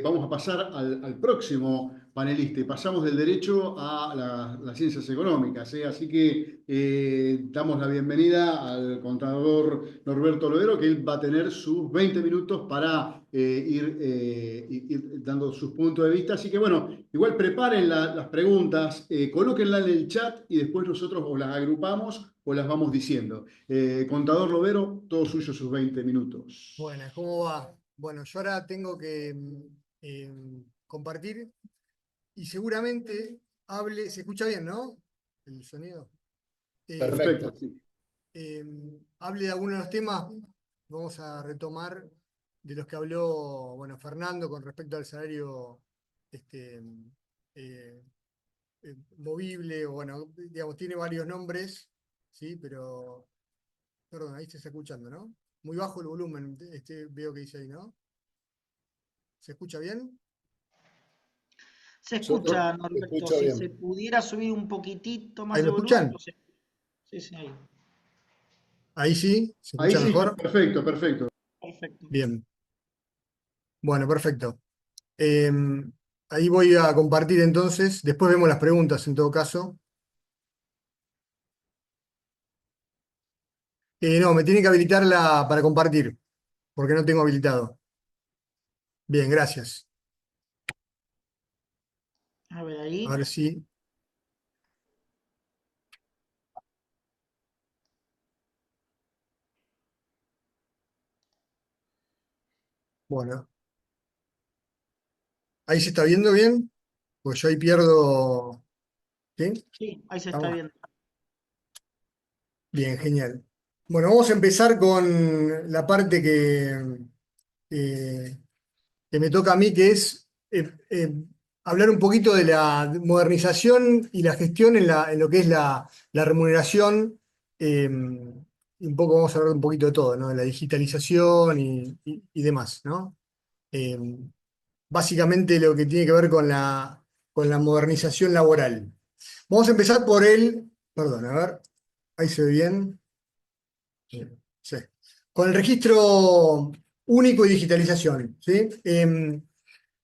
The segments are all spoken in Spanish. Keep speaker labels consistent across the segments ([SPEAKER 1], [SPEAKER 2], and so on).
[SPEAKER 1] vamos a pasar al próximo panelista y pasamos del derecho a las ciencias económicas. Así que damos la bienvenida al contador Norberto Loero, que él va a tener sus 20 minutos para ir dando sus puntos de vista. Así que bueno, igual preparen las preguntas, colóquenlas en el chat y después nosotros o las agrupamos o las vamos diciendo. Contador Loero, todo suyo sus 20 minutos.
[SPEAKER 2] Buenas, ¿cómo va? Bueno, yo ahora tengo que compartir y seguramente se escucha bien, ¿no? El sonido.
[SPEAKER 1] Perfecto. Sí.
[SPEAKER 2] Hable de algunos de los temas, vamos a retomar de los que habló, bueno, Fernando con respecto al salario eh, movible, o bueno, digamos, tiene varios nombres, ¿sí? Pero, perdón, ahí se está escuchando, ¿no? Muy bajo el volumen, veo que dice ahí, ¿no? ¿Se escucha bien?
[SPEAKER 3] Se escucha, Norberto.
[SPEAKER 4] escucha
[SPEAKER 3] Si
[SPEAKER 4] bien.
[SPEAKER 3] se pudiera subir un poquitito más
[SPEAKER 2] ¿Ahí
[SPEAKER 3] el
[SPEAKER 2] me
[SPEAKER 3] volumen,
[SPEAKER 2] escuchan?
[SPEAKER 3] no sé. Sí, sí, ahí.
[SPEAKER 2] Ahí sí, ¿se
[SPEAKER 1] Ahí
[SPEAKER 2] escucha
[SPEAKER 1] sí,
[SPEAKER 2] mejor?
[SPEAKER 1] perfecto, perfecto.
[SPEAKER 3] Perfecto.
[SPEAKER 2] Bien, bueno, perfecto. Eh, Ahí voy a compartir entonces, después vemos las preguntas en todo caso. No, me tiene que habilitar para compartir, porque no tengo habilitado. Bien, gracias.
[SPEAKER 3] A ver ahí.
[SPEAKER 2] Ahora sí. Bueno, ahí se está viendo bien, pues yo ahí pierdo. ¿Sí?
[SPEAKER 3] Sí, ahí se está
[SPEAKER 2] Estamos.
[SPEAKER 3] viendo.
[SPEAKER 2] Bien, genial. Bueno, vamos a empezar con la parte eh, que me toca a mí, que es hablar un poquito de la modernización y la gestión en lo que es la remuneración. Y un poco vamos a hablar un poquito de todo, ¿no? De la digitalización y demás, ¿no? Eh, Básicamente lo que tiene que ver con la modernización laboral. Vamos a empezar por perdón, a ver, ahí se ve bien. Sí. Con el registro único y digitalización, ¿sí?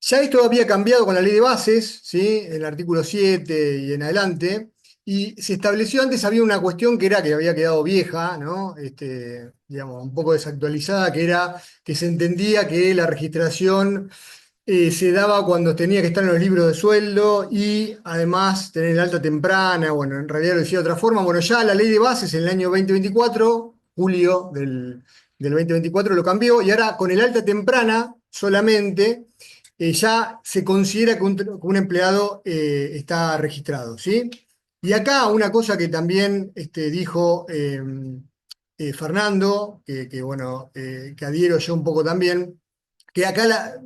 [SPEAKER 2] Ya esto había cambiado con la ley de bases, ¿sí? El artículo 7 y en adelante, y se estableció antes, había una cuestión que era que había quedado vieja, ¿no? Digamos, un poco desactualizada, que era que se entendía que la registración se daba cuando tenía que estar en los libros de sueldo y además tener el alta temprana, bueno, en realidad lo decía de otra forma. Bueno, ya la ley de bases en el año 2024, julio del 2024 lo cambió, y ahora con el alta temprana solamente ya se considera que un empleado está registrado, ¿sí? Y acá una cosa que también dijo Fernando, bueno, que adhiero yo un poco también, que acá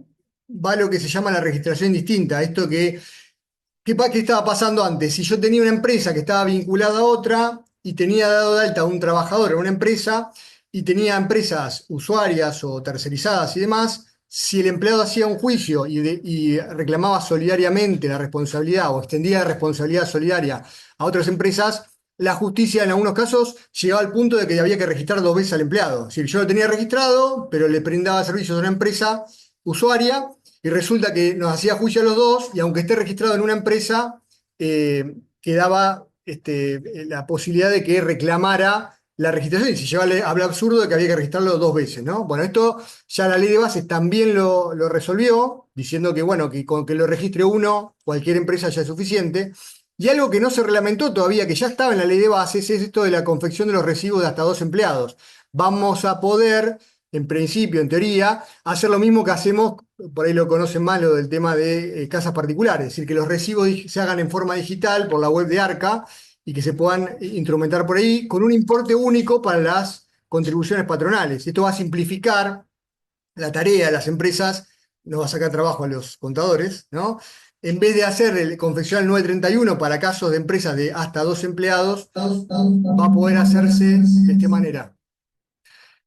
[SPEAKER 2] va lo que se llama la registración distinta. Esto ¿qué estaba pasando antes? Si yo tenía una empresa que estaba vinculada a otra y tenía dado de alta a un trabajador en una empresa y tenía empresas usuarias o tercerizadas y demás, si el empleado hacía un juicio y reclamaba solidariamente la responsabilidad o extendía la responsabilidad solidaria a otras empresas, la justicia en algunos casos llegaba al punto de que había que registrar dos veces al empleado. Es decir, yo lo tenía registrado, pero le brindaba servicios a una empresa usuaria y resulta que nos hacía juicio a los dos, y aunque esté registrado en una empresa, quedaba la posibilidad de que reclamara la registración, y se lleva al absurdo de que había que registrarlo dos veces, ¿no? Bueno, esto ya la ley de bases también lo resolvió, diciendo que, bueno, que con que lo registre uno, cualquier empresa ya es suficiente. Y algo que no se reglamentó todavía, que ya estaba en la ley de bases, es esto de la confección de los recibos de hasta dos empleados. Vamos a poder, en principio, en teoría, hacer lo mismo que hacemos, por ahí lo conocen más, lo del tema de casas particulares, es decir, que los recibos se hagan en forma digital por la web de Arca y que se puedan instrumentar por ahí con un importe único para las contribuciones patronales. Esto va a simplificar la tarea de las empresas, nos va a sacar trabajo a los contadores, ¿no? En vez de hacer confeccionar el 931 para casos de empresas de hasta dos empleados, va a poder hacerse de esta manera.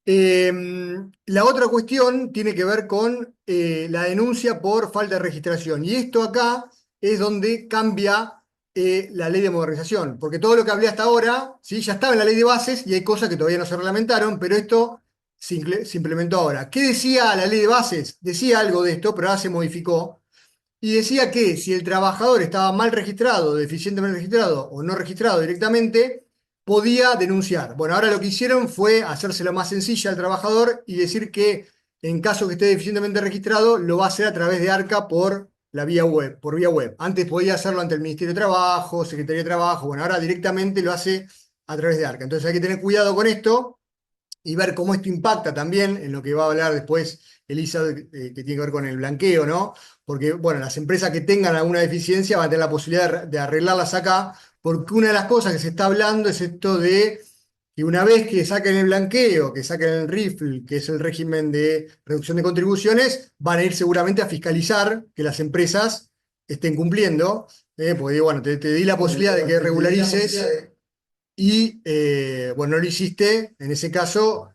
[SPEAKER 2] La otra cuestión tiene que ver con la denuncia por falta de registración. Y esto acá es donde cambia la ley de modernización. Porque todo lo que hablé hasta ahora, ¿sí? Ya estaba en la ley de bases y hay cosas que todavía no se reglamentaron, pero esto se implementó ahora. ¿Qué decía la ley de bases? Decía algo de esto, pero ahora se modificó. Y decía que si el trabajador estaba mal registrado, deficientemente registrado o no registrado directamente, podía denunciar. Bueno, ahora lo que hicieron fue hacérselo más sencilla al trabajador y decir que en caso que esté deficientemente registrado, lo va a hacer a través de ARCA por la vía web, por vía web. Antes podía hacerlo ante el Ministerio de Trabajo, Secretaría de Trabajo, bueno, ahora directamente lo hace a través de ARCA. Entonces hay que tener cuidado con esto y ver cómo esto impacta también en lo que va a hablar después Elisa, que tiene que ver con el blanqueo, ¿no? Porque, bueno, las empresas que tengan alguna deficiencia van a tener la posibilidad de arreglarlas acá, porque una de las cosas que se está hablando es esto de que una vez que saquen el blanqueo, que saquen el RIFL, que es el régimen de reducción de contribuciones, van a ir seguramente a fiscalizar que las empresas estén cumpliendo, porque, bueno, te di la posibilidad de que regularices y bueno, no lo hiciste, en ese caso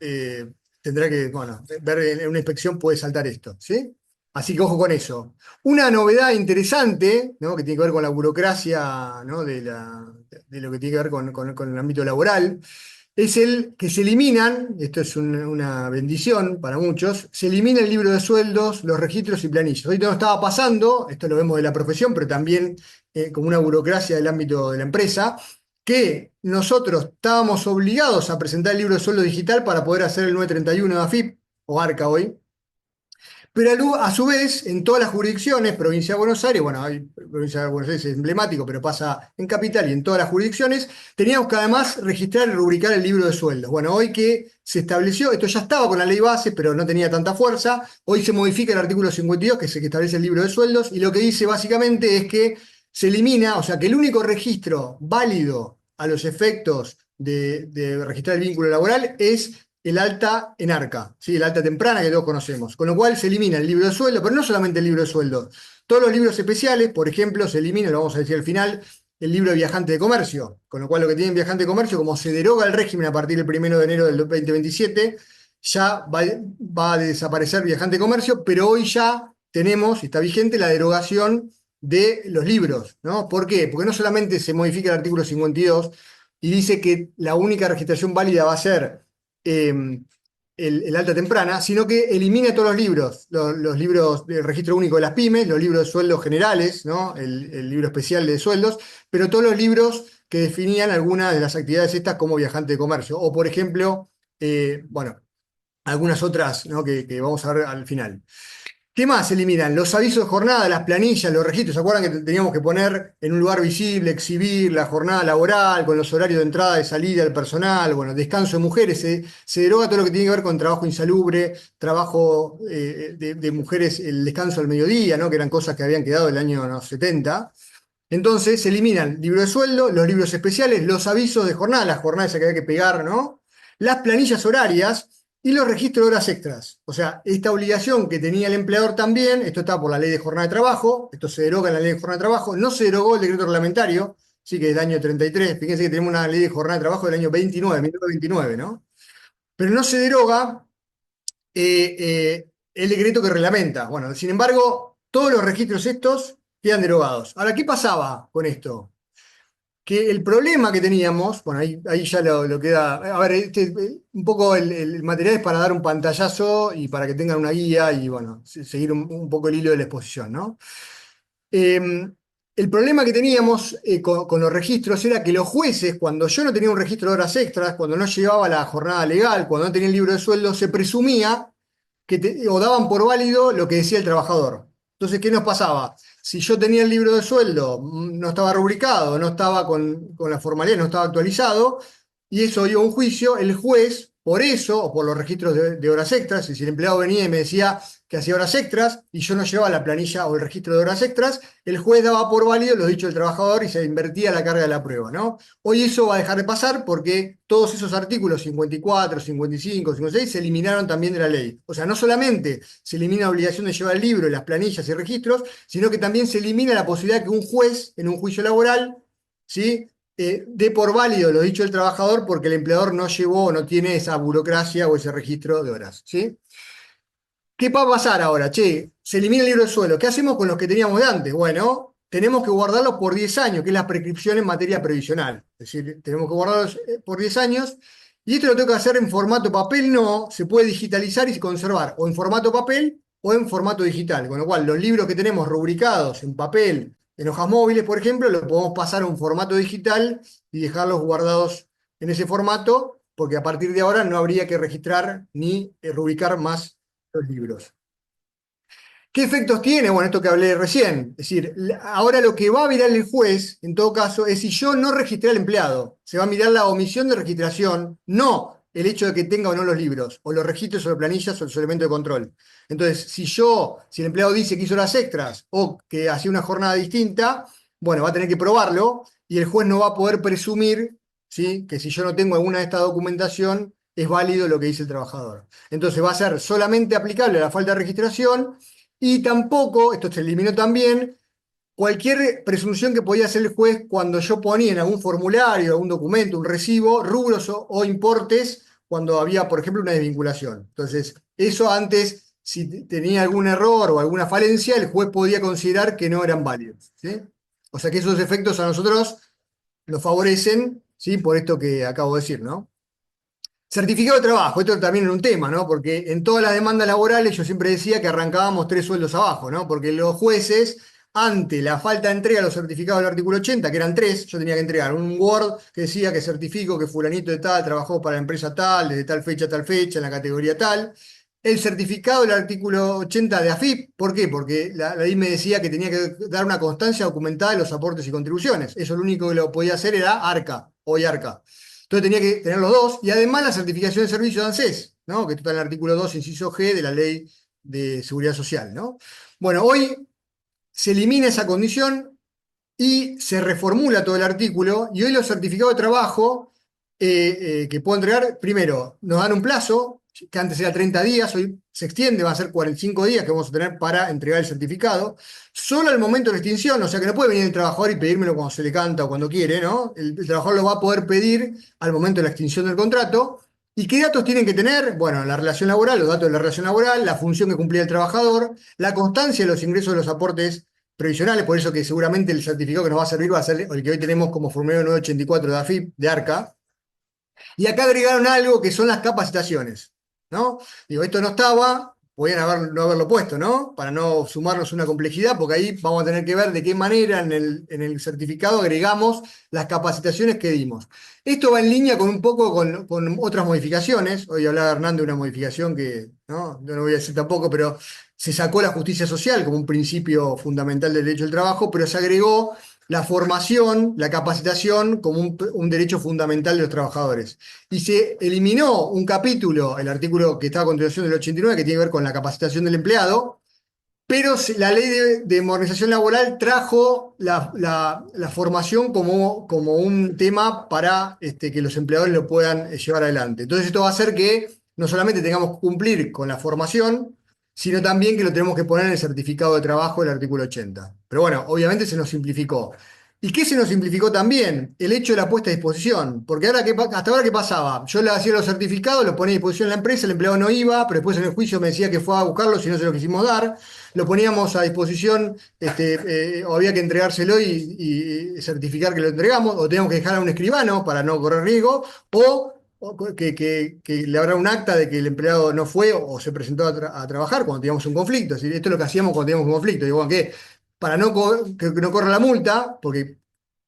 [SPEAKER 2] tendrá que, bueno, ver en una inspección puede saltar esto, ¿sí? Así que ojo con eso. Una novedad interesante, ¿no? Que tiene que ver con la burocracia, ¿no? De lo que tiene que ver con el ámbito laboral, es el que se eliminan, esto es una bendición para muchos, se elimina el libro de sueldos, los registros y planillas. Hoy no estaba pasando, esto lo vemos de la profesión, pero también como una burocracia del ámbito de la empresa, que nosotros estábamos obligados a presentar el libro de sueldo digital para poder hacer el 931 de AFIP, o ARCA hoy, pero a su vez, en todas las jurisdicciones, provincia de Buenos Aires, bueno, hay provincia de Buenos Aires es emblemático, pero pasa en Capital y en todas las jurisdicciones, teníamos que además registrar y rubricar el libro de sueldos. Bueno, hoy que se estableció, esto ya estaba con la ley base, pero no tenía tanta fuerza, hoy se modifica el artículo 52, que es el que establece el libro de sueldos, y lo que dice básicamente es que se elimina, o sea, que el único registro válido a los efectos de registrar el vínculo laboral es el alta en ARCA, ¿sí? El alta temprana que todos conocemos. Con lo cual se elimina el libro de sueldo, pero no solamente el libro de sueldo. Todos los libros especiales, por ejemplo, se elimina, lo vamos a decir al final, el libro de viajante de comercio. Con lo cual lo que tiene viajante de comercio, como se deroga el régimen a partir del 1 de enero del 2027, ya va a desaparecer viajante de comercio, pero hoy ya tenemos, está vigente, la derogación de los libros, ¿no? ¿Por qué? Porque no solamente se modifica el artículo 52 y dice que la única registración válida va a ser el alta temprana, sino que elimina todos los libros, los libros del registro único de las pymes, los libros de sueldos generales, ¿no? El libro especial de sueldos, pero todos los libros que definían algunas de las actividades estas como viajante de comercio, o por ejemplo, bueno, algunas otras, ¿no? que vamos a ver al final. ¿Qué más se eliminan? Los avisos de jornada, las planillas, los registros. ¿Se acuerdan que teníamos que poner en un lugar visible, exhibir la jornada laboral con los horarios de entrada y salida del personal? Bueno, descanso de mujeres. Se deroga todo lo que tiene que ver con trabajo insalubre, trabajo de mujeres, el descanso al mediodía, ¿no? Que eran cosas que habían quedado del año no, 70. Entonces se eliminan libro de sueldo, los libros especiales, los avisos de jornada, las jornadas que había que pegar, ¿no? Las planillas horarias y los registros de horas extras. O sea, esta obligación que tenía el empleador también, esto está por la ley de jornada de trabajo, esto se deroga en la ley de jornada de trabajo, no se derogó el decreto reglamentario, sí que es del año 33, fíjense que tenemos una ley de jornada de trabajo del año 29, 1929, ¿no? Pero no se deroga el decreto que reglamenta. Bueno, sin embargo, todos los registros estos quedan derogados. Ahora, ¿qué pasaba con esto? Que el problema que teníamos, bueno, ahí ya lo queda. A ver, un poco el material es para dar un pantallazo y para que tengan una guía y, bueno, seguir un poco el hilo de la exposición, ¿no? El problema que teníamos con los registros era que los jueces, cuando yo no tenía un registro de horas extras, cuando no llevaba la jornada legal, cuando no tenía el libro de sueldo, se presumía o daban por válido lo que decía el trabajador. Entonces, ¿qué nos pasaba? Si yo tenía el libro de sueldo, no estaba rubricado, no estaba con la formalidad, no estaba actualizado, y eso iba a un juicio, el juez, por eso, o por los registros de horas extras, y si el empleado venía y me decía que hacía horas extras, y yo no llevaba la planilla o el registro de horas extras, el juez daba por válido lo dicho del trabajador y se invertía la carga de la prueba, ¿no? Hoy eso va a dejar de pasar porque todos esos artículos 54, 55, 56 se eliminaron también de la ley. O sea, no solamente se elimina la obligación de llevar el libro, las planillas y registros, sino que también se elimina la posibilidad que un juez en un juicio laboral, ¿sí?, dé por válido lo dicho del trabajador porque el empleador no llevó, no tiene esa burocracia o ese registro de horas, ¿sí? ¿Qué va a pasar ahora? Che, se elimina el libro de sueldo. ¿Qué hacemos con los que teníamos de antes? Bueno, tenemos que guardarlos por 10 años, que es la prescripción en materia previsional. Es decir, tenemos que guardarlos por 10 años Y esto lo tengo que hacer en formato papel, no, se puede digitalizar y conservar o en formato papel o en formato digital. Con lo cual, los libros que tenemos rubricados en papel, en hojas móviles, por ejemplo, los podemos pasar a un formato digital y dejarlos guardados en ese formato, porque a partir de ahora no habría que registrar ni rubricar más los libros. ¿Qué efectos tiene? Bueno, esto que hablé recién. Es decir, ahora lo que va a mirar el juez, en todo caso, es si yo no registré al empleado. Se va a mirar la omisión de registración, no el hecho de que tenga o no los libros, o los registros sobre planillas o el elemento de control. Entonces, si el empleado dice que hizo horas extras o que hacía una jornada distinta, bueno, va a tener que probarlo y el juez no va a poder presumir, ¿sí?, que si yo no tengo alguna de esta documentación, es válido lo que dice el trabajador. Entonces va a ser solamente aplicable a la falta de registración. Y tampoco, esto se eliminó también, cualquier presunción que podía hacer el juez cuando yo ponía en algún formulario, algún documento, un recibo, rubros o importes, cuando había, por ejemplo, una desvinculación. Entonces, eso antes, si tenía algún error o alguna falencia, el juez podía considerar que no eran válidos, ¿sí? O sea que esos efectos a nosotros nos favorecen, ¿sí?, por esto que acabo de decir, ¿no? Certificado de trabajo, esto también era un tema, ¿no? Porque en todas las demandas laborales yo siempre decía que arrancábamos 3 sueldos abajo, ¿no? Porque los jueces, ante la falta de entrega de los certificados del artículo 80, que eran 3, yo tenía que entregar un Word que decía que certifico que fulanito de tal trabajó para la empresa tal, desde tal fecha a tal fecha, en la categoría tal. El certificado del artículo 80 de AFIP, ¿por qué? Porque la ley me decía que tenía que dar una constancia documentada de los aportes y contribuciones. Eso lo único que lo podía hacer era ARCA, hoy ARCA. Entonces tenía que tener los dos, y además la certificación de servicio de ANSES, ¿no?, que está en el artículo 2, inciso G de la Ley de Seguridad Social, ¿no? Bueno, hoy se elimina esa condición y se reformula todo el artículo, y hoy los certificados de trabajo que puedo entregar, primero, nos dan un plazo, que antes era 30 días, hoy se extiende, va a ser 45 días que vamos a tener para entregar el certificado, solo al momento de la extinción, o sea que no puede venir el trabajador y pedírmelo cuando se le canta o cuando quiere, ¿no? El trabajador lo va a poder pedir al momento de la extinción del contrato. ¿Y qué datos tienen que tener? Bueno, la relación laboral, los datos de la relación laboral, la función que cumplía el trabajador, la constancia de los ingresos de los aportes previsionales, por eso que seguramente el certificado que nos va a servir va a ser el que hoy tenemos como formulario 984 de AFIP, de ARCA. Y acá agregaron algo que son las capacitaciones, ¿no? Digo, esto no estaba, podían no haberlo puesto, ¿no? Para no sumarnos una complejidad, porque ahí vamos a tener que ver de qué manera en el certificado agregamos las capacitaciones que dimos. Esto va en línea con un poco con otras modificaciones. Hoy hablaba Hernán de una modificación que, ¿no?, yo no voy a decir tampoco, pero se sacó la justicia social como un principio fundamental del derecho del trabajo, pero se agregó la formación, la capacitación como un derecho fundamental de los trabajadores. Y se eliminó un capítulo, el artículo que está a continuación del 89, que tiene que ver con la capacitación del empleado, pero la ley de modernización laboral trajo la formación como un tema para que los empleadores lo puedan llevar adelante. Entonces esto va a hacer que no solamente tengamos que cumplir con la formación, sino también que lo tenemos que poner en el certificado de trabajo del artículo 80. Pero bueno, obviamente se nos simplificó. ¿Y qué se nos simplificó también? El hecho de la puesta a disposición. Porque hasta ahora, ¿qué pasaba? Yo le hacía los certificados, los ponía a disposición en la empresa, el empleado no iba, pero después en el juicio me decía que fue a buscarlo si no se lo quisimos dar. Lo poníamos a disposición, o había que entregárselo y certificar que lo entregamos, o teníamos que dejar a un escribano para no correr riesgo, o que le habrá un acta de que el empleado no fue o se presentó a trabajar cuando teníamos un conflicto. Es decir, esto es lo que hacíamos cuando teníamos un conflicto. Digo, bueno, que para que no corra la multa, porque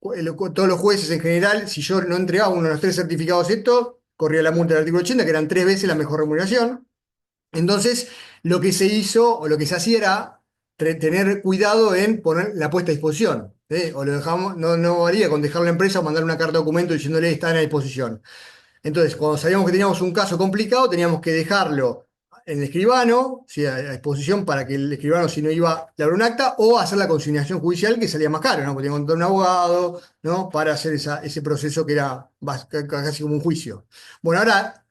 [SPEAKER 2] todos los jueces en general, si yo no entregaba uno de los 3 certificados estos, corría la multa del artículo 80, que eran 3 veces la mejor remuneración. Entonces, lo que se hizo o lo que se hacía era tener cuidado en poner la puesta a disposición. O lo dejamos, no valía con dejar la empresa o mandar una carta de documento diciéndole están a disposición. Entonces, cuando sabíamos que teníamos un caso complicado, teníamos que dejarlo en el escribano, ¿sí?, a disposición para que el escribano, si no iba, le abra un acta, o hacer la consignación judicial, que salía más caro, ¿no? Porque tenía que contratar un abogado, ¿no?, para hacer ese proceso que era casi como un juicio. Bueno, ahora,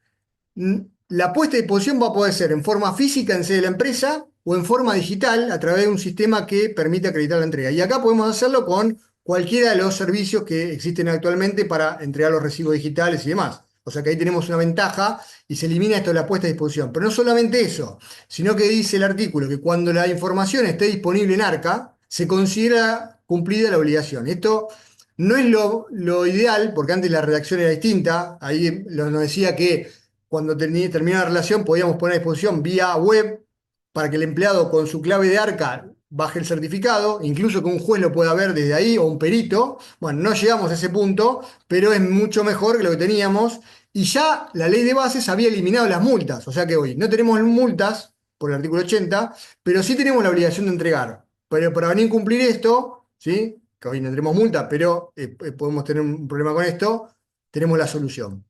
[SPEAKER 2] la puesta a disposición va a poder ser en forma física en sede de la empresa o en forma digital a través de un sistema que permite acreditar la entrega. Y acá podemos hacerlo con cualquiera de los servicios que existen actualmente para entregar los recibos digitales y demás. O sea que ahí tenemos una ventaja y se elimina esto de la puesta a disposición. Pero no solamente eso, sino que dice el artículo que cuando la información esté disponible en ARCA, se considera cumplida la obligación. Esto No es lo ideal, porque antes la redacción era distinta. Ahí nos decía que cuando termina la relación podíamos poner a disposición vía web para que el empleado con su clave de arca baje el certificado, incluso que un juez lo pueda ver desde ahí o un perito. Bueno, no llegamos a ese punto, pero es mucho mejor que lo que teníamos. Y ya la ley de bases había eliminado las multas, o sea que hoy no tenemos multas por el artículo 80, pero sí tenemos la obligación de entregar. Pero para venir a incumplir esto, ¿sí? Que hoy no tenemos multa, pero podemos tener un problema con esto, tenemos la solución.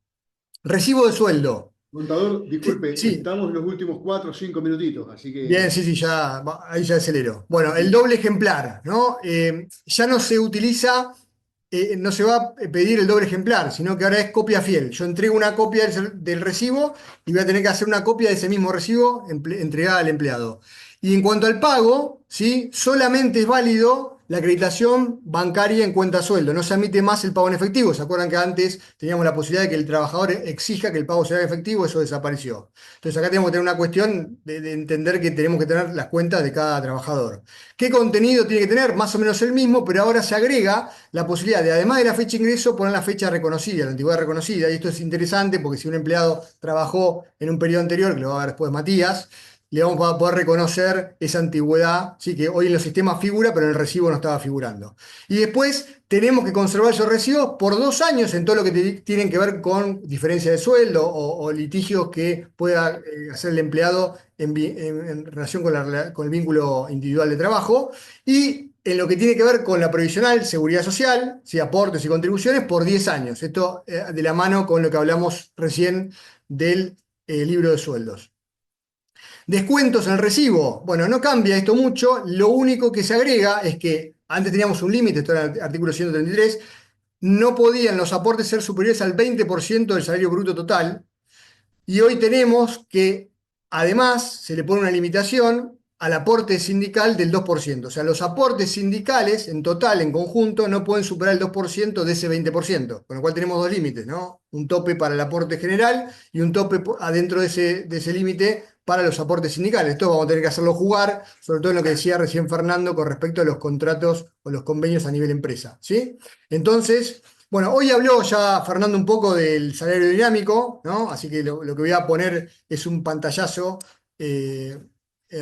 [SPEAKER 2] Recibo de sueldo.
[SPEAKER 1] Contador,
[SPEAKER 2] Sí,
[SPEAKER 1] disculpe,
[SPEAKER 2] sí,
[SPEAKER 1] estamos en los últimos 4 o 5 minutitos, así
[SPEAKER 2] bien,
[SPEAKER 1] que
[SPEAKER 2] sí, sí, ya, ahí ya acelero. Bueno, el
[SPEAKER 1] sí.
[SPEAKER 2] doble ejemplar, ¿no? Ya no se utiliza, no se va a pedir el doble ejemplar, sino que ahora es copia fiel. Yo entrego una copia del recibo y voy a tener que hacer una copia de ese mismo recibo entregada al empleado. Y en cuanto al pago, ¿sí? Solamente es válido la acreditación bancaria en cuenta sueldo. No se admite más el pago en efectivo. ¿Se acuerdan que antes teníamos la posibilidad de que el trabajador exija que el pago sea en efectivo? Eso desapareció. Entonces acá tenemos que tener una cuestión de entender que tenemos que tener las cuentas de cada trabajador. ¿Qué contenido tiene que tener? Más o menos el mismo, pero ahora se agrega la posibilidad de, además de la fecha de ingreso, poner la fecha reconocida, la antigüedad reconocida. Y esto es interesante porque si un empleado trabajó en un periodo anterior, que lo va a ver después Matías, le vamos a poder reconocer esa antigüedad, ¿sí? Que hoy en los sistemas figura, pero en el recibo no estaba figurando. Y después tenemos que conservar esos recibos por 2 años en todo lo que tienen que ver con diferencia de sueldo o litigios que pueda hacer el empleado en relación con el vínculo individual de trabajo. Y en lo que tiene que ver con la provisional, seguridad social, ¿sí? Aportes y contribuciones por 10 años. Esto de la mano con lo que hablamos recién del libro de sueldos. Descuentos en el recibo. Bueno, no cambia esto mucho. Lo único que se agrega es que antes teníamos un límite, esto era el artículo 133, no podían los aportes ser superiores al 20% del salario bruto total. Y hoy tenemos que, además, se le pone una limitación al aporte sindical del 2%. O sea, los aportes sindicales en total, en conjunto, no pueden superar el 2% de ese 20%. Con lo cual tenemos dos límites, ¿no? Un tope para el aporte general y un tope adentro de ese límite para los aportes sindicales. Esto vamos a tener que hacerlo jugar, sobre todo en lo que decía recién Fernando con respecto a los contratos o los convenios a nivel empresa, ¿sí? Entonces, bueno, hoy habló ya Fernando un poco del salario dinámico, ¿no? Así que lo que voy a poner es un pantallazo eh,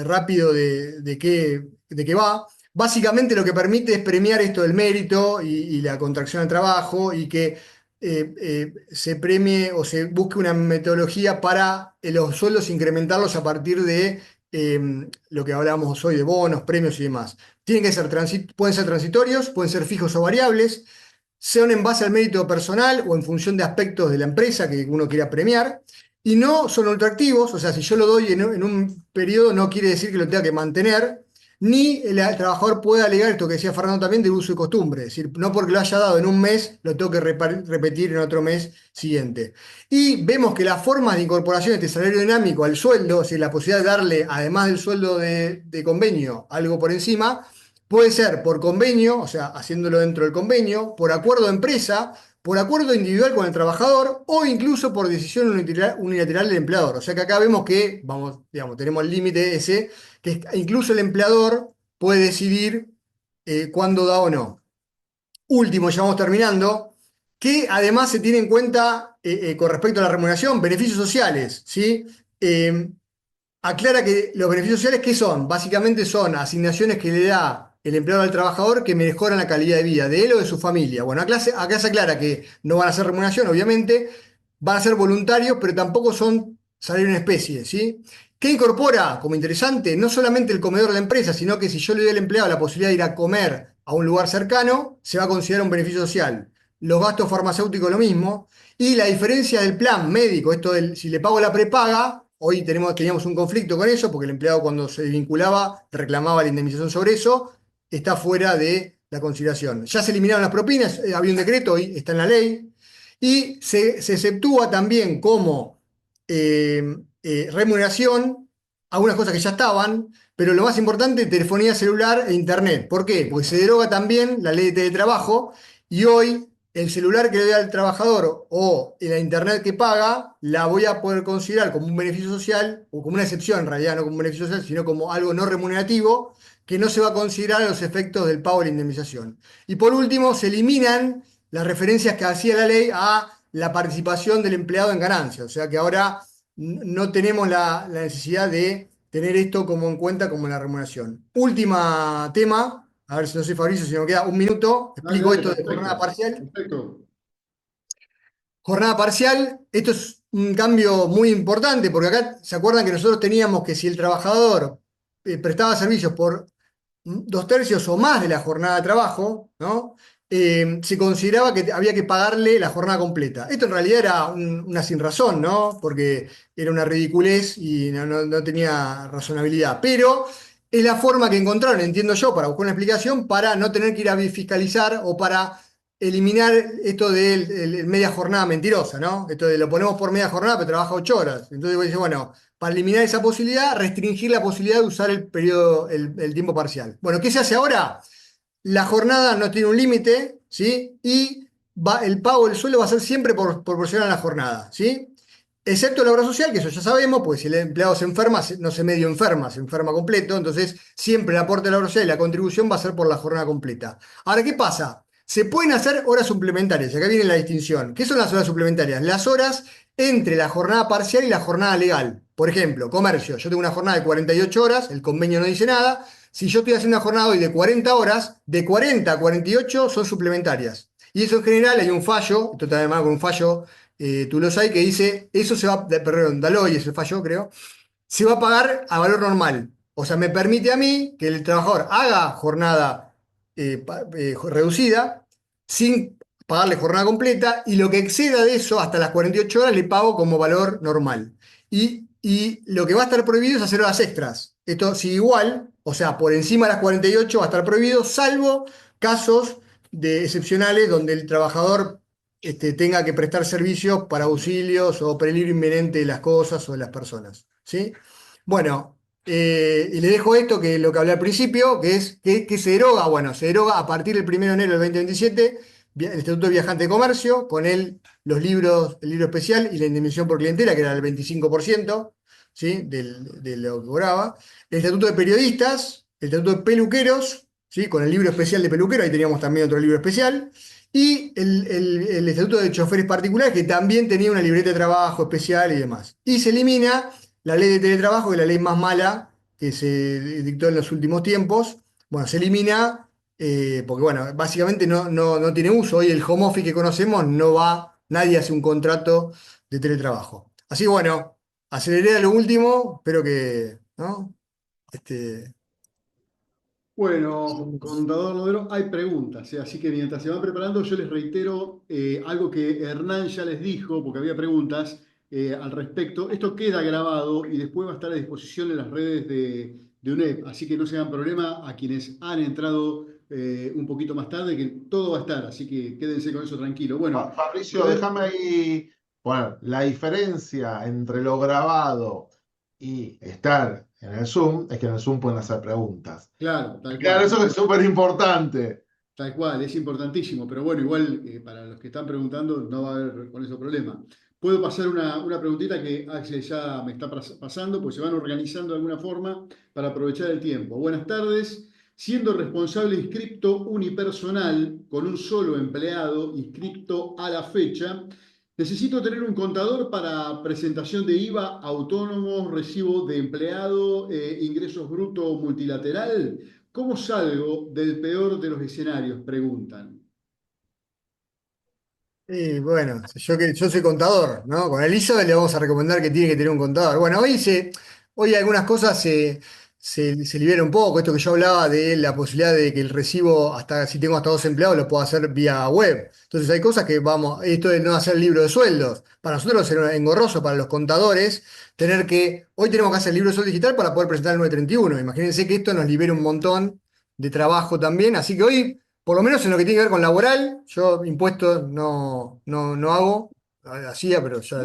[SPEAKER 2] rápido de qué va. Básicamente lo que permite es premiar esto del mérito y la contracción al trabajo y que se premie o se busque una metodología para los sueldos incrementarlos a partir de lo que hablábamos hoy de bonos, premios y demás. Tienen que ser pueden ser transitorios, pueden ser fijos o variables, sean en base al mérito personal o en función de aspectos de la empresa que uno quiera premiar, y no son ultraactivos, o sea, si yo lo doy en un periodo no quiere decir que lo tenga que mantener, ni el trabajador puede alegar esto que decía Fernando también de uso y costumbre, es decir, no porque lo haya dado en un mes, lo tengo que repetir en otro mes siguiente. Y vemos que las formas de incorporación de este salario dinámico al sueldo, si la posibilidad de darle, además del sueldo de convenio, algo por encima, puede ser por convenio, o sea, haciéndolo dentro del convenio, por acuerdo de empresa, por acuerdo individual con el trabajador o incluso por decisión unilateral del empleador. O sea que acá vemos que, vamos, digamos, tenemos el límite ese, que incluso el empleador puede decidir cuándo da o no. Último, ya vamos terminando, que además se tiene en cuenta con respecto a la remuneración, beneficios sociales, ¿sí? Aclara que los beneficios sociales, ¿qué son? Básicamente son asignaciones que le da el empleador al trabajador que mejoran la calidad de vida de él o de su familia. Bueno, acá se aclara que no van a ser remuneración, obviamente, van a ser voluntarios, pero tampoco son salario en especie, ¿sí? ¿Qué incorpora como interesante? No solamente el comedor de la empresa, sino que si yo le doy al empleado la posibilidad de ir a comer a un lugar cercano, se va a considerar un beneficio social. Los gastos farmacéuticos lo mismo. Y la diferencia del plan médico, esto del si le pago la prepaga, hoy teníamos un conflicto con eso, porque el empleado cuando se vinculaba reclamaba la indemnización sobre eso, está fuera de la consideración. Ya se eliminaron las propinas, había un decreto, hoy está en la ley, y se exceptúa también como eh, remuneración algunas cosas que ya estaban, pero lo más importante, telefonía celular e internet. ¿Por qué? Porque se deroga también la ley de teletrabajo y hoy el celular que le doy al trabajador o la internet que paga, la voy a poder considerar como un beneficio social, o como una excepción en realidad, no como un beneficio social, sino como algo no remunerativo, que no se va a considerar a los efectos del pago de la indemnización. Y por último, se eliminan las referencias que hacía la ley a la participación del empleado en ganancias. O sea que ahora no tenemos la necesidad de tener esto como en cuenta como la remuneración. Última tema, a ver si no soy Fabricio, si me queda un minuto,
[SPEAKER 1] Dale,
[SPEAKER 2] explico
[SPEAKER 1] dale,
[SPEAKER 2] esto de jornada
[SPEAKER 1] perfecto.
[SPEAKER 2] parcial.
[SPEAKER 1] Perfecto.
[SPEAKER 2] Jornada parcial, esto es un cambio muy importante porque acá se acuerdan que nosotros teníamos que si el trabajador prestaba servicios por 2/3 o más de la jornada de trabajo, ¿no? Se consideraba que había que pagarle la jornada completa. Esto en realidad era una sin razón, ¿no? Porque era una ridiculez y no tenía razonabilidad. Pero es la forma que encontraron, entiendo yo, para buscar una explicación, para no tener que ir a fiscalizar o para eliminar esto de media jornada mentirosa, ¿no? Esto de lo ponemos por media jornada, pero trabaja 8 horas. Entonces vos dices, bueno, para eliminar esa posibilidad, restringir la posibilidad de usar el periodo, el tiempo parcial. Bueno, ¿qué se hace ahora? La jornada no tiene un límite, ¿sí? Y el pago del sueldo va a ser siempre proporcional a la jornada, ¿sí? Excepto la obra social, que eso ya sabemos, pues si el empleado se enferma, no se medio enferma, se enferma completo, entonces siempre el aporte de la obra social y la contribución va a ser por la jornada completa. Ahora, ¿qué pasa? Se pueden hacer horas suplementarias, acá viene la distinción. ¿Qué son las horas suplementarias? Las horas entre la jornada parcial y la jornada legal. Por ejemplo, comercio, yo tengo una jornada de 48 horas, el convenio no dice nada. Si yo estoy haciendo una jornada hoy de 40 horas, de 40 a 48 son suplementarias. Y eso en general hay un fallo, esto está además con un fallo Tulosay que dice, eso se va, perdón, Daloy es el fallo, creo, se va a pagar a valor normal. O sea, me permite a mí que el trabajador haga jornada reducida sin pagarle jornada completa y lo que exceda de eso, hasta las 48 horas, le pago como valor normal. Y lo que va a estar prohibido es hacer horas extras. Esto sigue igual, o sea, por encima de las 48 va a estar prohibido, salvo casos excepcionales donde el trabajador tenga que prestar servicios para auxilios o peligro inminente de las cosas o de las personas. ¿Sí? Bueno, y le dejo esto, que lo que hablé al principio, que es que se deroga. Bueno, se deroga a partir del 1 de enero del 2027 el Estatuto de Viajante de Comercio, con él los libros, el libro especial y la indemnización por clientela, que era el 25%, ¿sí? De lo que cobraba. El Estatuto de Periodistas, el Estatuto de Peluqueros, ¿sí? Con el libro especial de peluquero, ahí teníamos también otro libro especial. Y el Estatuto de Choferes Particulares, que también tenía una libreta de trabajo especial y demás. Y se elimina la ley de teletrabajo, que es la ley más mala que se dictó en los últimos tiempos. Bueno, se elimina porque, bueno, básicamente no tiene uso. Hoy el home office que conocemos no va, nadie hace un contrato de teletrabajo. Así que, bueno, aceleré a lo último, espero que, ¿no? Este,
[SPEAKER 1] Bueno, contador Lodero, hay preguntas, así que mientras se van preparando, yo les reitero algo que Hernán ya les dijo, porque había preguntas al respecto. Esto queda grabado y después va a estar a disposición en las redes de UNED, así que no se hagan problema a quienes han entrado un poquito más tarde, que todo va a estar, así que quédense con eso tranquilo. Bueno,
[SPEAKER 4] Fabricio,
[SPEAKER 1] Robert,
[SPEAKER 4] déjame ahí. Bueno, la diferencia entre lo grabado y estar en el Zoom es que en el Zoom pueden hacer preguntas.
[SPEAKER 1] claro, tal
[SPEAKER 4] Claro,
[SPEAKER 1] cual.
[SPEAKER 4] eso es súper importante.
[SPEAKER 1] Tal cual, es importantísimo, pero bueno, igual para los que están preguntando no va a haber con eso problema. Puedo pasar una preguntita que Axel ya me está pasando, pues se van organizando de alguna forma para aprovechar el tiempo. Buenas tardes. Siendo responsable inscripto unipersonal con un solo empleado inscripto a la fecha, necesito tener un contador para presentación de IVA, autónomo, recibo de empleado, ingresos brutos multilateral. ¿Cómo salgo del peor de los escenarios? Preguntan.
[SPEAKER 2] y bueno, yo soy contador, ¿no? Con Elizabeth le vamos a recomendar que tiene que tener un contador. Bueno, hoy algunas cosas se liberan un poco. Esto que yo hablaba de la posibilidad de que el recibo, hasta si tengo hasta 2 empleados, lo puedo hacer vía web. Entonces hay cosas que vamos, esto de no hacer libro de sueldos, para nosotros es engorroso para los contadores hoy tenemos que hacer el libro de sueldo digital para poder presentar el 931. Imagínense que esto nos libera un montón de trabajo también. Así que hoy por lo menos en lo que tiene que ver con laboral, yo impuestos no hago, hacía, pero ya.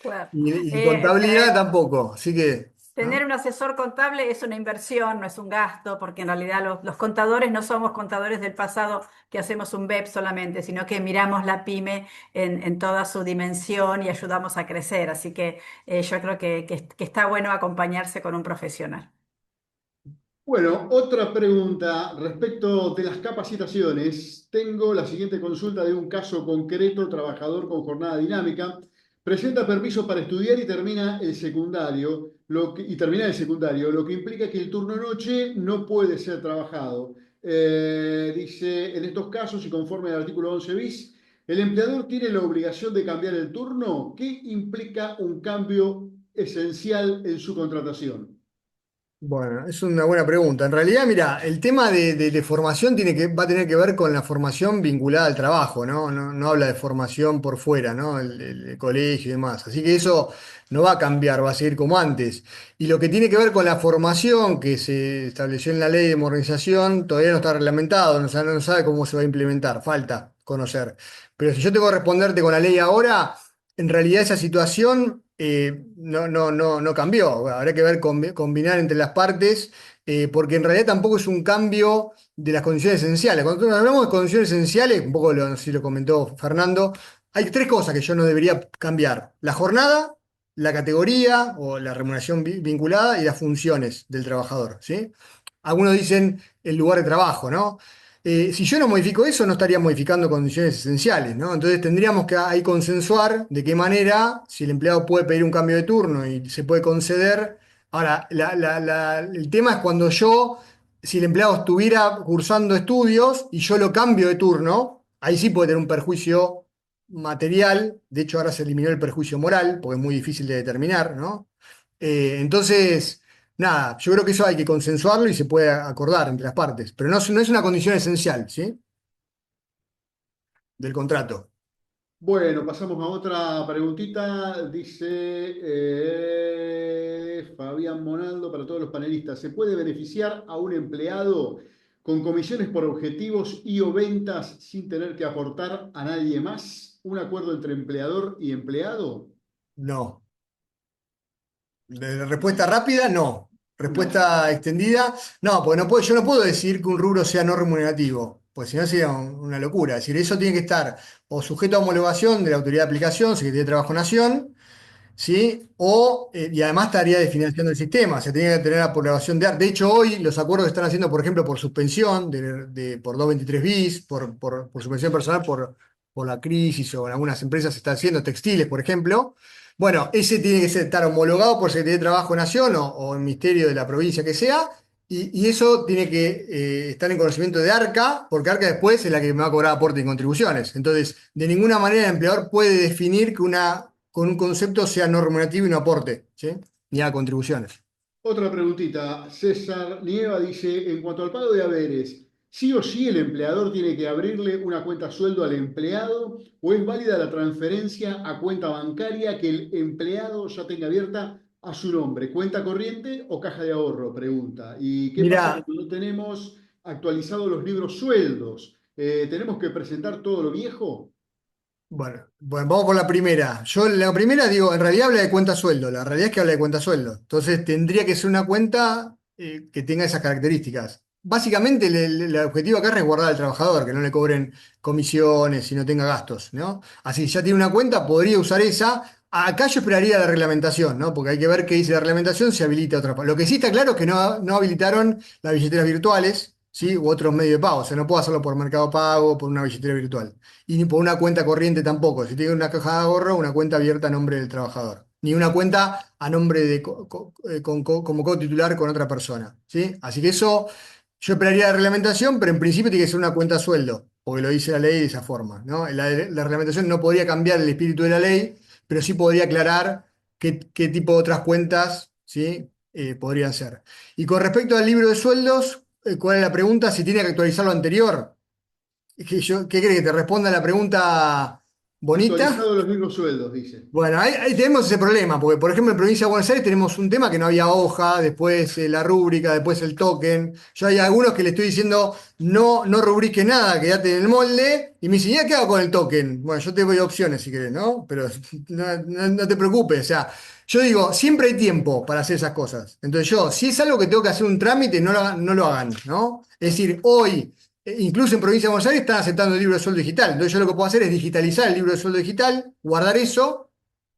[SPEAKER 5] Claro.
[SPEAKER 2] Y contabilidad tampoco, así que,
[SPEAKER 5] Tener
[SPEAKER 2] ¿no?
[SPEAKER 5] un asesor contable es una inversión, no es un gasto, porque en realidad los contadores no somos contadores del pasado que hacemos un BEP solamente, sino que miramos la pyme en toda su dimensión y ayudamos a crecer. Así que yo creo que está bueno acompañarse con un profesional.
[SPEAKER 1] Bueno, otra pregunta respecto de las capacitaciones. Tengo la siguiente consulta de un caso concreto, trabajador con jornada dinámica, presenta permiso para estudiar y termina el secundario, lo que implica que el turno noche no puede ser trabajado. Dice, en estos casos y conforme al artículo 11 bis, ¿el empleador tiene la obligación de cambiar el turno? ¿Qué implica un cambio esencial en su contratación?
[SPEAKER 2] Bueno, es una buena pregunta. En realidad, mira, el tema de formación va a tener que ver con la formación vinculada al trabajo, ¿no? No habla de formación por fuera, ¿no? El colegio y demás. Así que eso no va a cambiar, va a seguir como antes. Y lo que tiene que ver con la formación que se estableció en la ley de modernización, todavía no está reglamentado, no sabe cómo se va a implementar, falta conocer. Pero si yo tengo que responderte con la ley ahora, en realidad esa situación no cambió. Bueno, habrá que ver combinar entre las partes, porque en realidad tampoco es un cambio de las condiciones esenciales. Cuando hablamos de condiciones esenciales, un poco no sé si lo comentó Fernando, hay tres cosas que yo no debería cambiar: la jornada, la categoría o la remuneración vinculada y las funciones del trabajador, ¿sí? Algunos dicen el lugar de trabajo, ¿no? Si yo no modifico eso, no estaría modificando condiciones esenciales, ¿no? Entonces tendríamos que ahí consensuar de qué manera, si el empleado puede pedir un cambio de turno y se puede conceder. Ahora, el tema es cuando si el empleado estuviera cursando estudios y yo lo cambio de turno, ahí sí puede tener un perjuicio material. De hecho, ahora se eliminó el perjuicio moral, porque es muy difícil de determinar, ¿no? Entonces, nada, yo creo que eso hay que consensuarlo y se puede acordar entre las partes, pero no es una condición esencial, ¿sí? Del contrato.
[SPEAKER 1] Bueno, pasamos a otra preguntita. Dice Fabián Monaldo para todos los panelistas. ¿Se puede beneficiar a un empleado con comisiones por objetivos y o ventas sin tener que aportar a nadie más? ¿Un acuerdo entre empleador y empleado?
[SPEAKER 2] No. Respuesta rápida, no.
[SPEAKER 1] No.
[SPEAKER 2] Respuesta extendida, no, porque yo no puedo decir que un rubro sea no remunerativo, pues si no sería una locura. Es decir, eso tiene que estar o sujeto a homologación de la autoridad de aplicación, Secretaría de Trabajo Nación, ¿sí? Y además estaría definición del sistema, se tiene que tener la aprobación de ARC. De hecho, hoy los acuerdos que están haciendo, por ejemplo, por suspensión, por 223 bis, por suspensión personal por la crisis, o en algunas empresas se está haciendo, textiles, por ejemplo. Bueno, ese tiene que estar homologado por Secretaría de Trabajo Nación o el Ministerio de la provincia que sea, y eso tiene que estar en conocimiento de ARCA, porque ARCA después es la que me va a cobrar aportes y contribuciones. Entonces, de ninguna manera el empleador puede definir que con un concepto sea no remunerativo y no aporte, ¿sí? Ni a contribuciones.
[SPEAKER 1] Otra preguntita. César Nieva dice, en cuanto al pago de haberes, ¿sí o sí el empleador tiene que abrirle una cuenta sueldo al empleado o es válida la transferencia a cuenta bancaria que el empleado ya tenga abierta a su nombre? ¿Cuenta corriente o caja de ahorro? Pregunta. ¿Y qué pasa
[SPEAKER 2] Mira,
[SPEAKER 1] cuando no tenemos actualizados los libros sueldos? ¿Tenemos que presentar todo lo viejo?
[SPEAKER 2] bueno, vamos por la primera. Yo la primera digo, en realidad habla de cuenta sueldo, la realidad es que habla de cuenta sueldo. Entonces tendría que ser una cuenta que tenga esas características. Básicamente el objetivo acá es resguardar al trabajador, que no le cobren comisiones y no tenga gastos, ¿no? Así que ya tiene una cuenta, podría usar esa. Acá yo esperaría la reglamentación, ¿no? Porque hay que ver qué dice la reglamentación, si habilita otra. Lo que sí está claro es que no habilitaron las billeteras virtuales, ¿sí? U otros medios de pago. O sea, no puedo hacerlo por Mercado Pago, por una billetera virtual. Y ni por una cuenta corriente tampoco. Si tiene una caja de ahorro, una cuenta abierta a nombre del trabajador. Ni una cuenta a nombre como cotitular con otra persona, ¿sí? Así que eso, yo esperaría la reglamentación, pero en principio tiene que ser una cuenta a sueldo, porque lo dice la ley de esa forma, ¿no? La reglamentación no podría cambiar el espíritu de la ley, pero sí podría aclarar qué tipo de otras cuentas, ¿sí? Podrían ser. Y con respecto al libro de sueldos, ¿cuál es la pregunta? Si tiene que actualizar lo anterior. ¿Qué crees que te responda la pregunta bonita?
[SPEAKER 1] Actualizados los mismos sueldos, dice.
[SPEAKER 2] Bueno, ahí tenemos ese problema, porque por ejemplo en Provincia de Buenos Aires tenemos un tema que no había hoja, después la rúbrica, después el token. Yo hay algunos que le estoy diciendo no rubrique nada, quédate en el molde, y me dicen, ¿ya qué hago con el token? Bueno, yo te doy opciones si querés, ¿no? Pero no te preocupes, o sea, yo digo, siempre hay tiempo para hacer esas cosas. Entonces si es algo que tengo que hacer un trámite, no lo hagan, ¿no? Es decir, hoy. Incluso en Provincia de Buenos Aires están aceptando el libro de sueldo digital. Entonces yo lo que puedo hacer es digitalizar el libro de sueldo digital, guardar eso,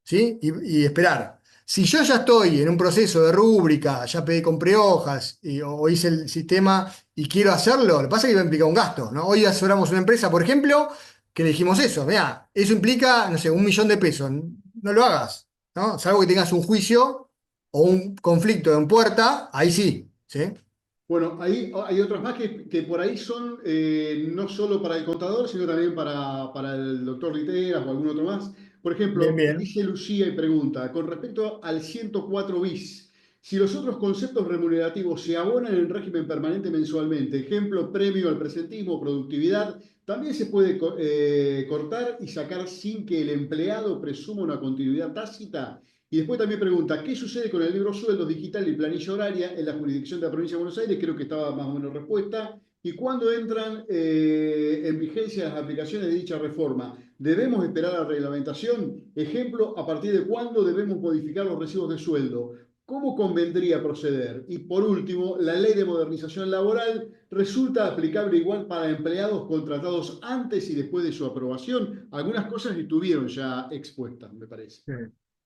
[SPEAKER 2] ¿sí? Y esperar. Si yo ya estoy en un proceso de rúbrica, ya compré hojas o hice el sistema y quiero hacerlo, lo que pasa es que va a implicar un gasto, ¿no? Hoy asesoramos una empresa, por ejemplo, que le dijimos eso, mira, eso implica, no sé, 1.000.000 de pesos, no lo hagas, ¿no? Salvo que tengas un juicio o un conflicto en puerta, ahí sí, ¿sí?
[SPEAKER 1] Bueno, ahí hay otras más que por ahí son no solo para el contador, sino también para el doctor Literas o algún otro más. Por
[SPEAKER 2] Bien,
[SPEAKER 1] ejemplo,
[SPEAKER 2] bien.
[SPEAKER 1] dice Lucía y pregunta, con respecto al 104 bis, si los otros conceptos remunerativos se abonan en régimen permanente mensualmente, ejemplo, premio al presentismo, productividad, también se puede cortar y sacar sin que el empleado presuma una continuidad tácita. Y después también pregunta, ¿qué sucede con el libro sueldos digital y planilla horaria en la jurisdicción de la provincia de Buenos Aires? Creo que estaba más o menos respuesta. ¿Y cuándo entran en vigencia las aplicaciones de dicha reforma? ¿Debemos esperar a la reglamentación? Ejemplo, ¿a partir de cuándo debemos modificar los recibos de sueldo? ¿Cómo convendría proceder? Y por último, la ley de modernización laboral resulta aplicable igual para empleados contratados antes y después de su aprobación. Algunas cosas estuvieron ya expuestas, me parece.
[SPEAKER 2] Sí.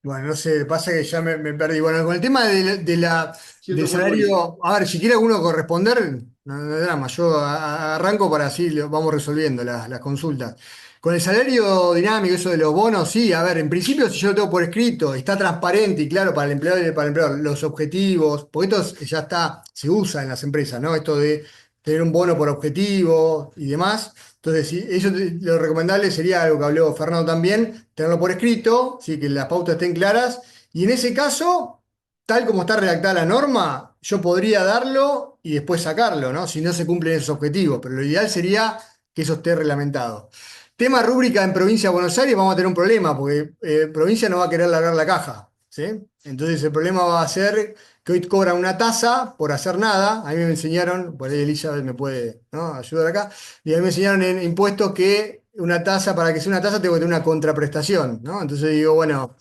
[SPEAKER 2] Bueno, no sé, pasa que ya me perdí. Bueno, con el tema del
[SPEAKER 1] 104 bis.
[SPEAKER 2] salario, a ver, si quiere alguno corresponder, no hay drama, yo arranco para así vamos resolviendo las consultas. Con el salario dinámico, eso de los bonos, sí, a ver, en principio si yo lo tengo por escrito, está transparente y claro para el empleador y para el empleador, los objetivos, porque esto ya está, se usa en las empresas, ¿no? Esto de tener un bono por objetivo y demás. Entonces, sí, eso lo recomendable sería algo que habló Fernando también, tenerlo por escrito, ¿sí? Que las pautas estén claras. Y en ese caso, tal como está redactada la norma, yo podría darlo y después sacarlo, ¿no? Si no se cumplen esos objetivos. Pero lo ideal sería que eso esté reglamentado. Tema rúbrica en provincia de Buenos Aires, vamos a tener un problema, porque provincia no va a querer largar la caja, ¿sí? Entonces el problema va a ser que hoy cobran una tasa por hacer nada. A mí me enseñaron, por ahí Elizabeth me puede, ¿no?, ayudar acá, y a mí me enseñaron en impuestos que una tasa, para que sea una tasa, tengo que tener una contraprestación, ¿no? Entonces digo, bueno,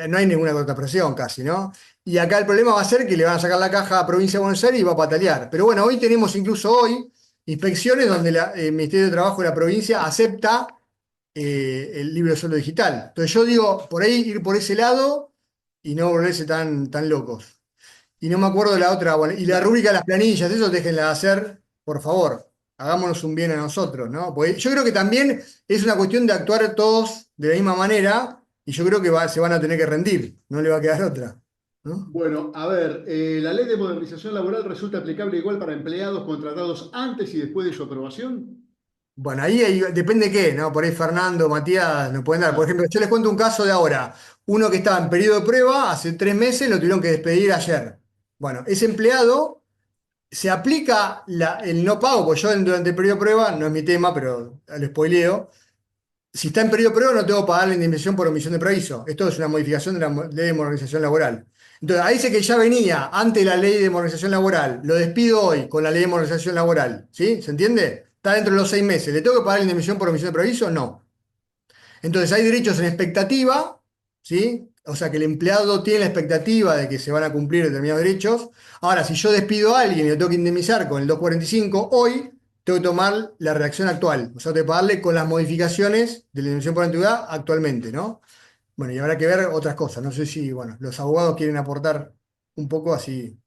[SPEAKER 2] no hay ninguna contraprestación casi, ¿no? Y acá el problema va a ser que le van a sacar la caja a provincia de Buenos Aires y va a patalear. Pero bueno, hoy tenemos incluso hoy inspecciones donde el Ministerio de Trabajo de la provincia acepta el libro de sueldo digital. Entonces yo digo, por ahí ir por ese lado y no volverse tan locos. Y no me acuerdo de la otra, bueno, y la rúbrica de las planillas, eso déjenla de hacer, por favor. Hagámonos un bien a nosotros, ¿no? Porque yo creo que también es una cuestión de actuar todos de la misma manera y yo creo que se van a tener que rendir, no le va a quedar otra, ¿no?
[SPEAKER 1] Bueno, a ver, la ley de modernización laboral resulta aplicable igual para empleados contratados antes y después de su aprobación.
[SPEAKER 2] Bueno, depende qué, ¿no? Por ahí Fernando, Matías, nos pueden dar. Por
[SPEAKER 1] Claro.
[SPEAKER 2] ejemplo, yo les cuento un caso de ahora. Uno que estaba en periodo de prueba, hace 3 meses lo tuvieron que despedir ayer. Bueno, ese empleado se aplica el no pago, porque yo durante el periodo de prueba, no es mi tema, pero lo spoileo. Si está en periodo de prueba, no tengo que pagar la indemnización por omisión de preaviso. Esto es una modificación de la ley de modernización laboral. Entonces, ahí dice que ya venía ante la ley de modernización laboral. Lo despido hoy con la ley de modernización laboral. ¿Sí? ¿Se entiende? Está dentro de los 6 meses. ¿Le tengo que pagar la indemnización por omisión de preaviso? No. Entonces, hay derechos en expectativa, ¿sí? O sea, que el empleado tiene la expectativa de que se van a cumplir determinados derechos. Ahora, si yo despido a alguien y lo tengo que indemnizar con el 245, hoy tengo que tomar la redacción actual. O sea, tengo que pagarle con las modificaciones de la indemnización por antigüedad actualmente, ¿no? Bueno, y habrá que ver otras cosas. No sé si, bueno, los abogados quieren aportar un poco así.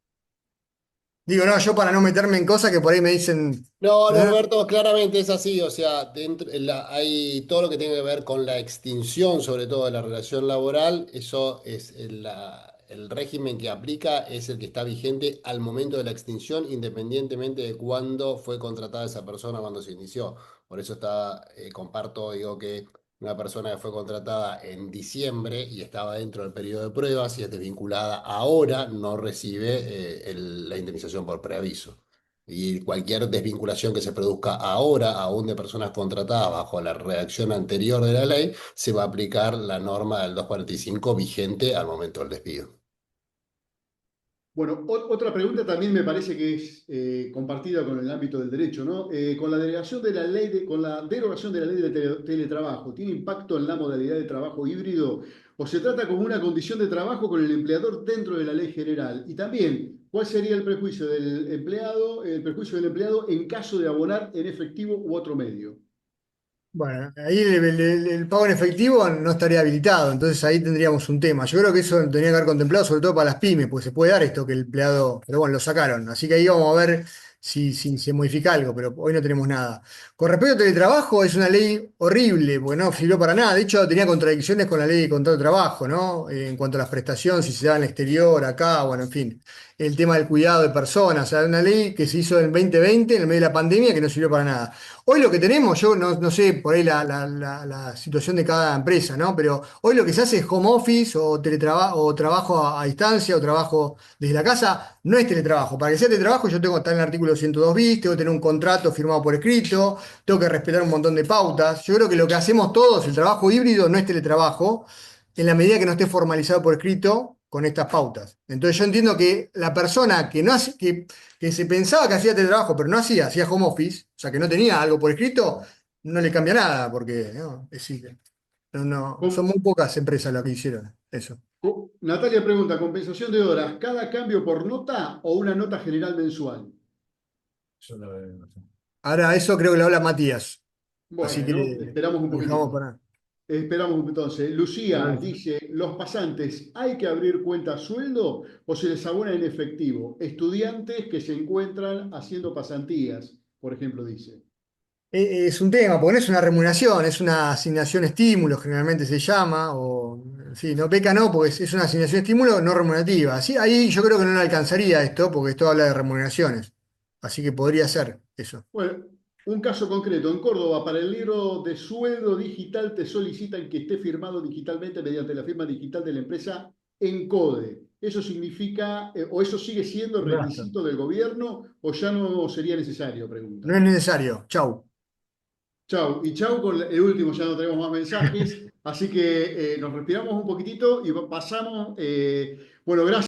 [SPEAKER 2] Digo, no, yo para no meterme en cosas que por ahí me dicen,
[SPEAKER 6] No,
[SPEAKER 2] ¿eh?
[SPEAKER 6] Norberto, claramente es así, o sea, hay todo lo que tiene que ver con la extinción, sobre todo de la relación laboral, eso es el régimen que aplica, es el que está vigente al momento de la extinción, independientemente de cuándo fue contratada esa persona, cuándo se inició. Por eso comparto, digo que una persona que fue contratada en diciembre y estaba dentro del periodo de pruebas y es desvinculada ahora, no recibe la indemnización por preaviso. Y cualquier desvinculación que se produzca ahora, aún de personas contratadas bajo la redacción anterior de la ley, se va a aplicar la norma del 245 vigente al momento del despido.
[SPEAKER 1] Bueno, otra pregunta también me parece que es compartida con el ámbito del derecho, ¿no? Con la derogación de la ley con la derogación de la ley de teletrabajo, ¿tiene impacto en la modalidad de trabajo híbrido o se trata como una condición de trabajo con el empleador dentro de la ley general? Y también, ¿cuál sería el prejuicio del empleado en caso de abonar en efectivo u otro medio?
[SPEAKER 2] Bueno, ahí el pago en efectivo no estaría habilitado, entonces ahí tendríamos un tema. Yo creo que eso tenía que haber contemplado sobre todo para las pymes, porque se puede dar esto que el empleado, pero bueno, lo sacaron. Así que ahí vamos a ver si se modifica algo, pero hoy no tenemos nada. Con respecto al teletrabajo, es una ley horrible, porque no sirvió para nada. De hecho, tenía contradicciones con la ley de contrato de trabajo, ¿no? En cuanto a las prestaciones, si se da en el exterior, acá, bueno, en fin. El tema del cuidado de personas, o sea, una ley que se hizo en el 2020, en el medio de la pandemia, que no sirvió para nada. Hoy lo que tenemos, yo no sé por ahí la situación de cada empresa, ¿no? Pero hoy lo que se hace es home office o teletrabajo o trabajo a distancia o trabajo desde la casa, no es teletrabajo. Para que sea teletrabajo yo tengo que estar en el artículo 102 bis, tengo que tener un contrato firmado por escrito, tengo que respetar un montón de pautas. Yo creo que lo que hacemos todos, el trabajo híbrido no es teletrabajo, en la medida que no esté formalizado por escrito con estas pautas. Entonces yo entiendo que la persona que no hace, que se pensaba que hacía teletrabajo, pero no hacía, hacía home office, o sea, que no tenía algo por escrito, no le cambia nada, porque ¿no? Es decir, son
[SPEAKER 1] Com-
[SPEAKER 2] muy pocas empresas las que hicieron eso.
[SPEAKER 1] Natalia pregunta, ¿compensación de horas, cada cambio por nota o una nota general mensual?
[SPEAKER 2] Ahora, eso creo que lo habla Matías, así que
[SPEAKER 1] Bueno, esperamos un
[SPEAKER 2] lo dejamos
[SPEAKER 1] poquitito.
[SPEAKER 2] para.
[SPEAKER 1] Esperamos entonces. Lucía dice, los pasantes, ¿hay que abrir cuenta sueldo o se les abona en efectivo? Estudiantes que se encuentran haciendo pasantías, por ejemplo, dice.
[SPEAKER 2] Es un tema, porque no es una remuneración, es una asignación estímulo, generalmente se llama, o sí, no beca no, porque es una asignación estímulo no remunerativa. Así, ahí yo creo que no le alcanzaría esto, porque esto habla de remuneraciones. Así que podría ser eso.
[SPEAKER 1] Bueno, un caso concreto. En Córdoba, para el libro de sueldo digital te solicitan que esté firmado digitalmente mediante la firma digital de la empresa ENCODE. ¿Eso significa, o eso sigue siendo
[SPEAKER 2] Un gasto.
[SPEAKER 1] requisito del gobierno o ya no sería necesario?
[SPEAKER 2] No
[SPEAKER 1] Pregunta.
[SPEAKER 2] es necesario. Chau.
[SPEAKER 1] Chau, y chau con el último, ya no tenemos más mensajes, así que nos respiramos un poquitito y pasamos, bueno, gracias.